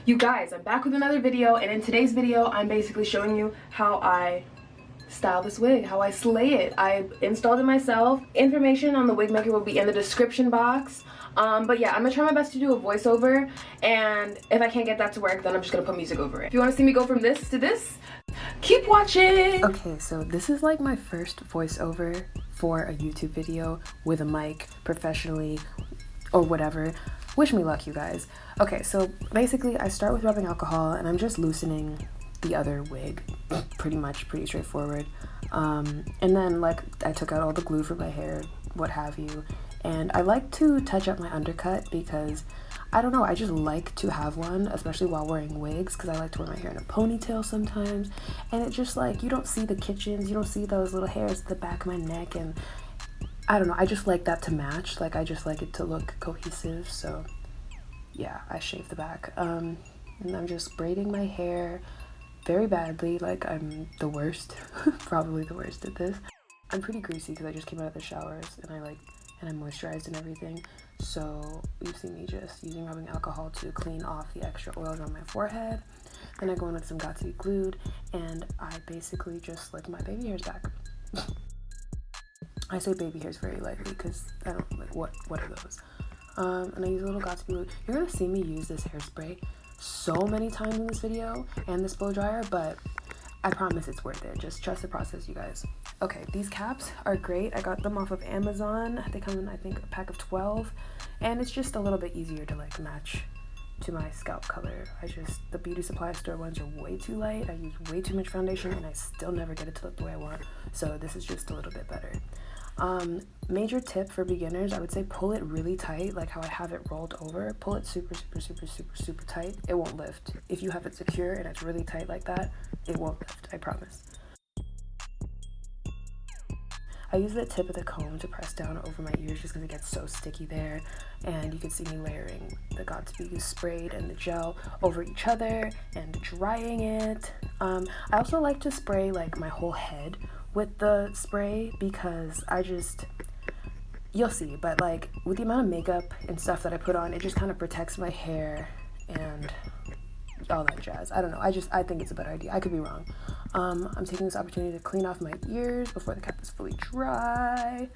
You guys, I'm back with another video, and in today's video I'm basically showing you how I style this wig, how I slay it. I installed it myself. Information on the wig maker will be in the description box. But yeah, I'm gonna try my best to do a voiceover, and if I can't get that to work, then I'm just gonna put music over it. If you want to see me go from this to this, keep watching. Okay, so this is like my first voiceover for a YouTube video with a mic professionally or whatever. Wish me luck, you guys. Okay, so basically I start with rubbing alcohol and I'm just loosening the other wig, pretty straightforward. And then like I took out all the glue for my hair, what have you. And I like to touch up my undercut because I don't know, I just like to have one, especially while wearing wigs, because I like to wear my hair in a ponytail sometimes. And it just like, you don't see the kitchens, you don't see those little hairs at the back of my neck, and I don't know, I just like that to match. Like I just like it to look cohesive, so yeah, I shave the back. And I'm just braiding my hair very badly, like I'm the worst, probably the worst at this. I'm pretty greasy because I just came out of the showers and I'm moisturized and everything. So you see me just using rubbing alcohol to clean off the extra oils on my forehead. Then I go in with some Got2b glued, and I basically just slick my baby hairs back. I say baby hairs very lightly because I don't like what are those. And I use a little Got2b glue. You're gonna see me use this hairspray so many times in this video and this blow dryer, but I promise it's worth it. Just trust the process, you guys. Okay, these caps are great. I got them off of Amazon. They come in, I think, a pack of 12, and it's just a little bit easier to like match to my scalp color. The beauty supply store ones are way too light. I use way too much foundation and I still never get it to look the way I want. So this is just a little bit better. Major tip for beginners, I would say pull it really tight, like how I have it rolled over. Pull it super tight. It won't lift. If you have it secure and it's really tight like that, it won't lift, I promise. I use the tip of the comb to press down over my ears just because it gets so sticky there. And you can see me layering the Got2b sprayed and the gel over each other and drying it. I also like to spray like my whole head with the spray because you'll see, but like with the amount of makeup and stuff that I put on, it just kind of protects my hair and all that jazz. I don't know, I think it's a better idea. I could be wrong. I'm taking this opportunity to clean off my ears before the cap is fully dry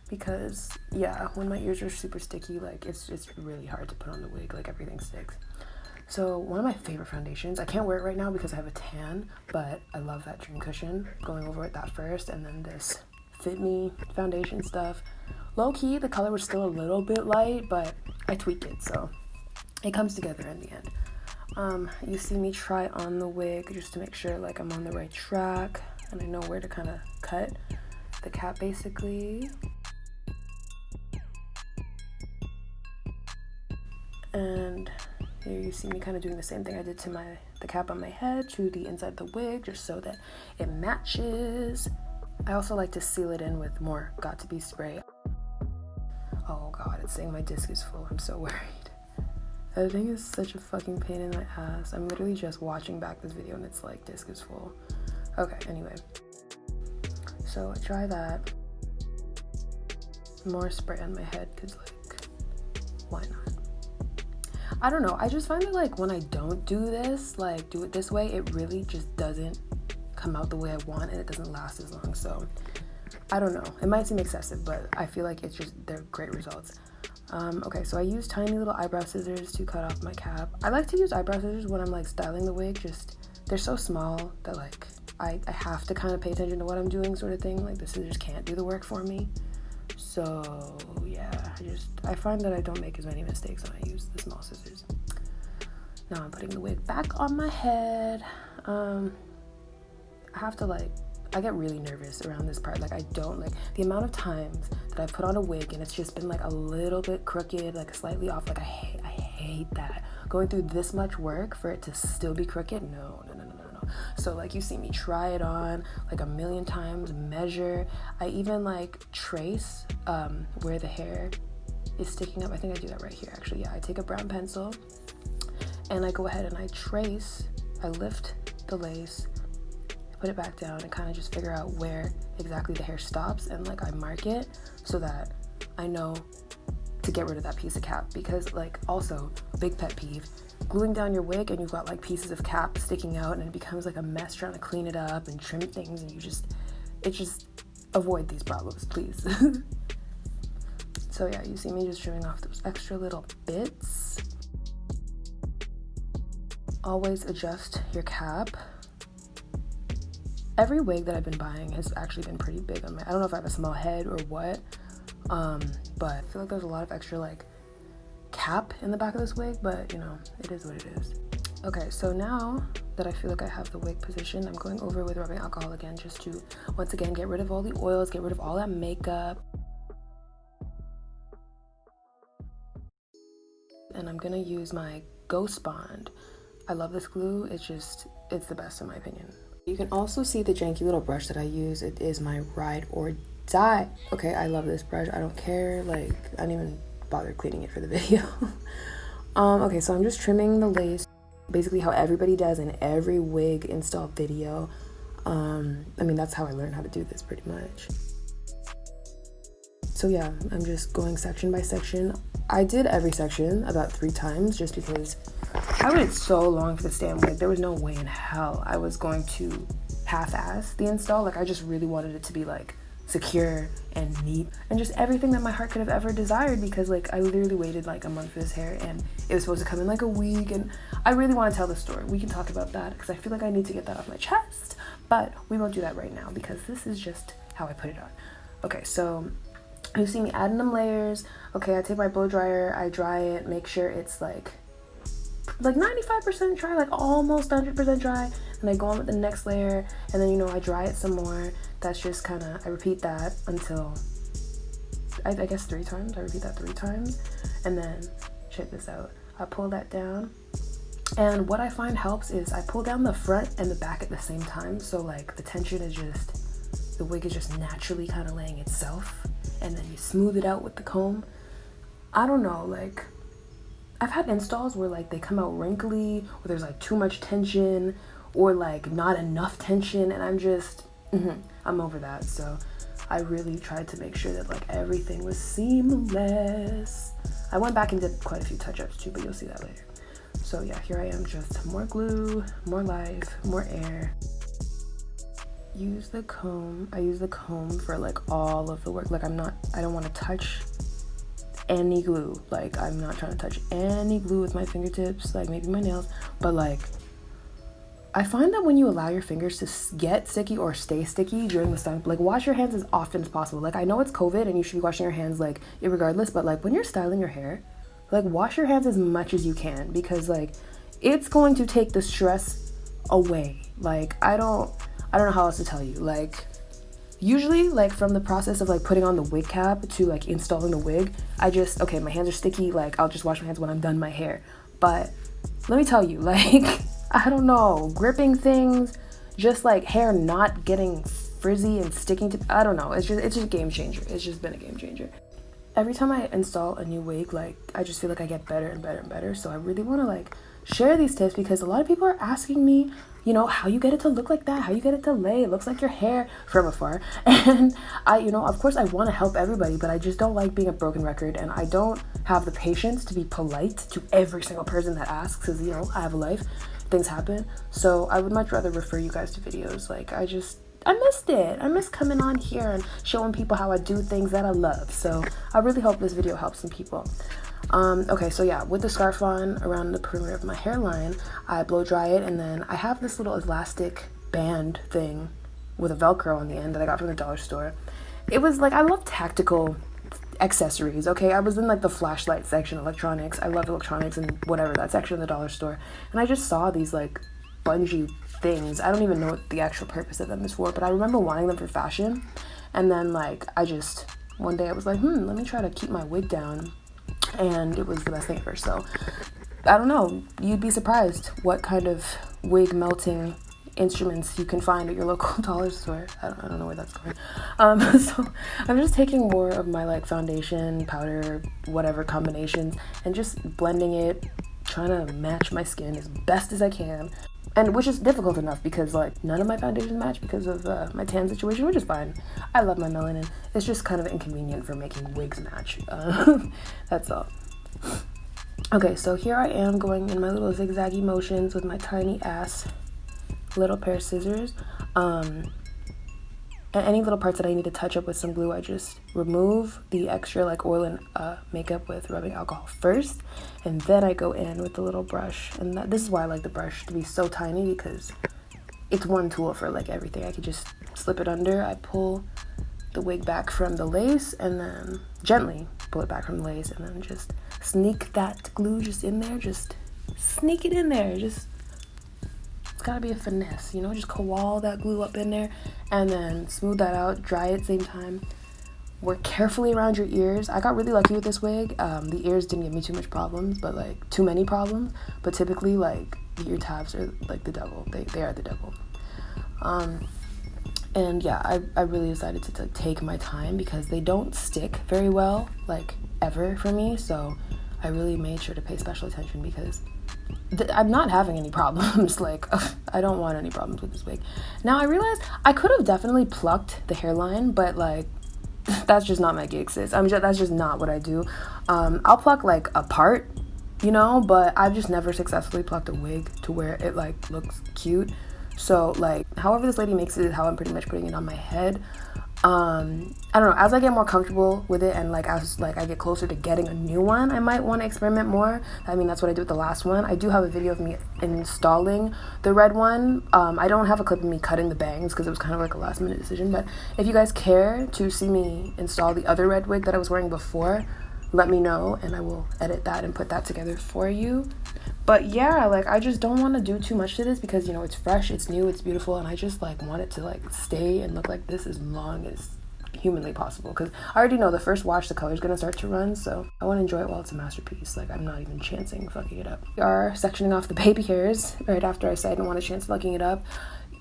because yeah, when my ears are super sticky, like it's really hard to put on the wig, like everything sticks. So one of my favorite foundations, I can't wear it right now because I have a tan, but I love that Dream Cushion. Going over it that first, and then this Fit Me foundation stuff. Low key, the color was still a little bit light, but I tweaked it, so it comes together in the end. You see me try on the wig just to make sure like I'm on the right track and I know where to kind of cut the cap basically. And here you see me kind of doing the same thing I did to the cap on my head to the inside of the wig, just so that it matches. I also like to seal it in with more Got2b spray. Oh god, it's saying my disc is full. I'm so worried. That thing is such a fucking pain in my ass. I'm literally just watching back this video and it's like disc is full. Okay, anyway. So I try that. More spray on my head because like, why not? I don't know, I just find that like when I don't do this, like do it this way, it really just doesn't come out the way I want and it doesn't last as long. So I don't know, it might seem excessive, but I feel like they're great results. Okay, so I use tiny little eyebrow scissors to cut off my cap. I like to use eyebrow scissors when I'm like styling the wig, they're so small that like I have to kind of pay attention to what I'm doing, sort of thing. Like the scissors can't do the work for me. So yeah, I find that I don't make as many mistakes when I use the small scissors. Now I'm putting the wig back on my head. I get really nervous around this part. Like I don't like the amount of times that I put on a wig and it's just been like a little bit crooked, like slightly off. Like I hate that. Going through this much work for it to still be crooked. No. So like you see me try it on like a million times, measure. I even like trace where the hair is sticking up. I think I do that right here actually. Yeah, I take a brown pencil and I go ahead and I trace. I lift the lace, put it back down, and kind of just figure out where exactly the hair stops, and like I mark it so that I know to get rid of that piece of cap. Because like also, big pet peeve, gluing down your wig and you've got like pieces of cap sticking out and it becomes like a mess trying to clean it up and trim things, and just avoid these problems, please. So yeah, you see me just trimming off those extra little bits. Always adjust your cap. Every wig that I've been buying has actually been pretty big on I don't know if I have a small head or what, but I feel like there's a lot of extra like cap in the back of this wig, but you know, it is what it is. Okay, so now that I feel like I have the wig positioned, I'm going over with rubbing alcohol again, just to once again get rid of all the oils, get rid of all that makeup. And I'm gonna use my Ghost Bond. I love this glue. It's the best in my opinion. You can also see the janky little brush that I use. It is my Ride or Die. Okay, I love this brush. I don't care, like, I didn't even bother cleaning it for the video. Okay, so I'm just trimming the lace, basically how everybody does in every wig install video. I mean, that's how I learned how to do this pretty much. So yeah, I'm just going section by section. I did every section about 3 times just because I waited so long for this damn wig. There was no way in hell I was going to half-ass the install. Like, I just really wanted it to be like secure and neat and just everything that my heart could have ever desired, because like I literally waited like a month for this hair and it was supposed to come in like a week, and I really want to tell the story. We can talk about that because I feel like I need to get that off my chest, but we won't do that right now because this is just how I put it on. Okay, so you see me adding them layers. Okay, I take my blow dryer, I dry it, make sure it's like 95% dry, like almost 100% dry, and I go on with the next layer, and then, you know, I dry it some more. That's just kind of, I repeat that until I guess 3 times. I repeat that 3 times, and then check this out, I pull that down, and what I find helps is I pull down the front and the back at the same time, so like the tension is just, the wig is just naturally kind of laying itself, and then you smooth it out with the comb. I don't know, like I've had installs where like they come out wrinkly, or there's like too much tension, or like not enough tension, and I'm just I'm over that. So I really tried to make sure that like everything was seamless. I went back and did quite a few touch-ups too, but you'll see that later. So yeah, here I am, just more glue, more life, more air. Use the comb. I use the comb for like all of the work. Like I don't want to touch any glue. Like I'm not trying to touch any glue with my fingertips, like maybe my nails, but like I find that when you allow your fingers to get sticky or stay sticky during the style, like wash your hands as often as possible. Like I know it's COVID and you should be washing your hands like irregardless, but like when you're styling your hair, like wash your hands as much as you can, because like it's going to take the stress away. Like I don't know how else to tell you. Like usually like from the process of like putting on the wig cap to like installing the wig, okay, my hands are sticky, like I'll just wash my hands when I'm done my hair. But let me tell you, like I don't know, gripping things, just like hair not getting frizzy and sticking to, I don't know, it's just a game changer. It's just been a game changer. Every time I install a new wig, like I just feel like I get better and better and better. So I really want to like share these tips, because a lot of people are asking me, you know, how you get it to look like that, how you get it to lay, it looks like your hair from afar. And I, you know, of course I want to help everybody, but I just don't like being a broken record, and I don't have the patience to be polite to every single person that asks, because, you know, I have a life, things happen. So I would much rather refer you guys to videos. Like I missed it. I miss coming on here and showing people how I do things that I love. So I really hope this video helps some people. Okay, so yeah, with the scarf on around the perimeter of my hairline, I blow dry it, and then I have this little elastic band thing with a Velcro on the end that I got from the dollar store. It was like, I love tactical accessories, okay? I was in like the flashlight section, electronics. I love electronics and whatever, that section of the dollar store. And I just saw these like bungee things. I don't even know what the actual purpose of them is for, but I remember wanting them for fashion. And then like, one day I was like, let me try to keep my wig down. And it was the best thing ever. So I don't know, you'd be surprised what kind of wig melting instruments you can find at your local dollar store. I don't know where that's going. So I'm just taking more of my like foundation, powder, whatever combinations, and just blending it, trying to match my skin as best as I can. And which is difficult enough because like none of my foundations match because of my tan situation, which is fine. I love my melanin. It's just kind of inconvenient for making wigs match. That's all. Okay, so here I am going in my little zigzaggy motions with my tiny ass little pair of scissors. And any little parts that I need to touch up with some glue, I just remove the extra like oil and makeup with rubbing alcohol first, and then I go in with the little brush. And this is why I like the brush to be so tiny, because it's one tool for like everything. I could just slip it under. I pull the wig back from the lace and then gently pull it back from the lace, and then just sneak that glue just in there. Just sneak it in there. Just, it's gotta be a finesse, you know, just koala that glue up in there and then smooth that out, dry it at the same time. Work carefully around your ears. I got really lucky with this wig. The ears didn't give me too much problems, but like too many problems. But typically like the ear tabs are like the devil. They are the devil. And yeah, I really decided to take my time because they don't stick very well, like ever for me. So I really made sure to pay special attention because I'm not having any problems. Like, I don't want any problems with this wig. Now I realized I could have definitely plucked the hairline, but like, that's just not my gig, sis. That's just not what I do. I'll pluck like a part, you know, but I've just never successfully plucked a wig to where it like looks cute. So like, however this lady makes it is how I'm pretty much putting it on my head. I don't know, as I get more comfortable with it and like as like I get closer to getting a new one, I might want to experiment more. I mean, that's what I did with the last one. I do have a video of me installing the red one. I don't have a clip of me cutting the bangs because it was kind of like a last minute decision, but if you guys care to see me install the other red wig that I was wearing before, let me know and I will edit that and put that together for you. But yeah, like I just don't want to do too much to this because, you know, it's fresh, it's new, it's beautiful, and I just like want it to like stay and look like this as long as humanly possible, because I already know the first wash the color is going to start to run, so I want to enjoy it while it's a masterpiece. Like, I'm not even chancing fucking it up. We are sectioning off the baby hairs right after I said I didn't want to chance fucking it up.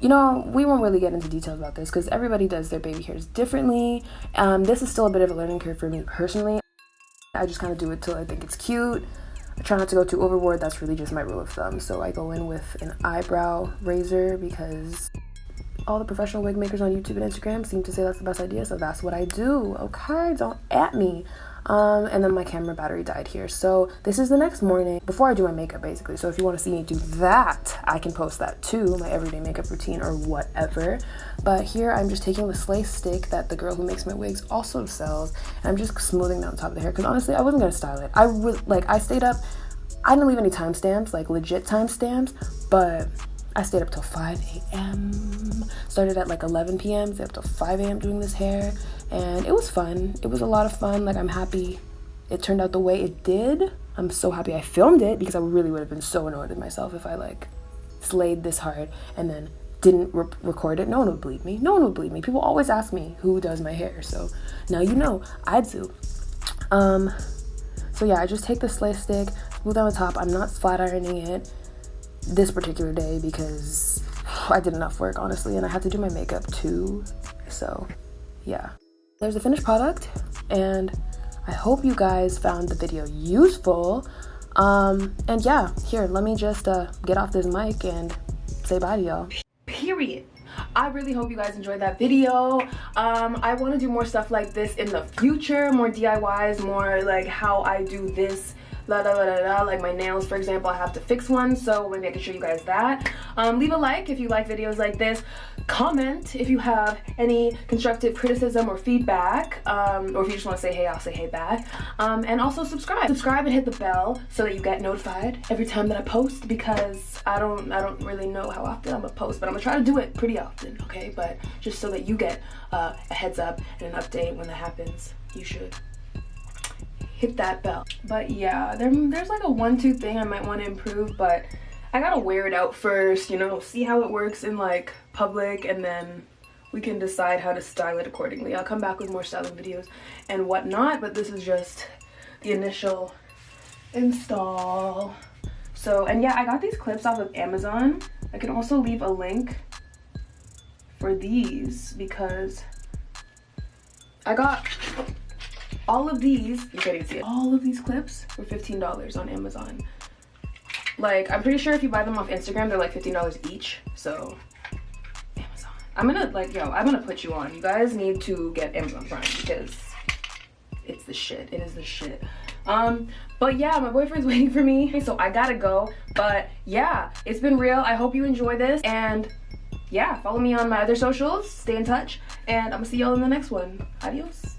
You know, we won't really get into details about this because everybody does their baby hairs differently. This is still a bit of a learning curve for me personally. I just kind of do it till I think it's cute. I try not to go too overboard. That's really just my rule of thumb. So I go in with an eyebrow razor because all the professional wig makers on YouTube and Instagram seem to say that's the best idea. So that's what I do. Okay, don't at me. And then my camera battery died here. So this is the next morning before I do my makeup, basically. So if you want to see me do that, I can post that too, my everyday makeup routine or whatever. But here I'm just taking the slice stick that the girl who makes my wigs also sells, and I'm just smoothing down the top of the hair because honestly, I wasn't gonna style it. I stayed up. I didn't leave any timestamps, like legit timestamps, but I stayed up till 5 a.m. Started at like 11 p.m. Stayed up till 5 a.m. doing this hair, and it was fun. It was a lot of fun. Like, I'm happy it turned out the way it did. I'm so happy I filmed it because I really would have been so annoyed with myself if I like slayed this hard and then didn't record it. No one would believe me. No one would believe me. People always ask me who does my hair, so now you know I do. So yeah, I just take the slice stick, smooth on the top. I'm not flat ironing it this particular day because I did enough work, honestly, and I had to do my makeup too. So yeah, there's the finished product, and I hope you guys found the video useful. And yeah, here, let me just get off this mic and say bye to y'all. Period. I really hope you guys enjoyed that video. I want to do more stuff like this in the future, more DIYs, more like how I do this, like my nails, for example. I have to fix one, so maybe I can show you guys that. Leave a like if you like videos like this. Comment if you have any constructive criticism or feedback, or if you just want to say hey, I'll say hey back. And also subscribe and hit the bell so that you get notified every time that I post, because I don't really know how often I'm gonna post, but I'm gonna try to do it pretty often, okay? But just so that you get a heads up and an update when that happens, you should hit that bell. But yeah, there's like a 1-2 thing I might want to improve, but I gotta wear it out first, you know, see how it works in like public, and then we can decide how to style it accordingly. I'll come back with more styling videos and whatnot, but this is just the initial install. So, and yeah, I got these clips off of Amazon. I can also leave a link for these because I got all of these, you can't even see it, all of these clips for $15 on Amazon. Like, I'm pretty sure if you buy them off Instagram, they're like $15 each. So, Amazon. I'm gonna put you on. You guys need to get Amazon Prime because it's the shit. It is the shit. But yeah, my boyfriend's waiting for me, so I gotta go. But yeah, it's been real. I hope you enjoy this, and yeah, follow me on my other socials, stay in touch, and I'm gonna see y'all in the next one. Adios.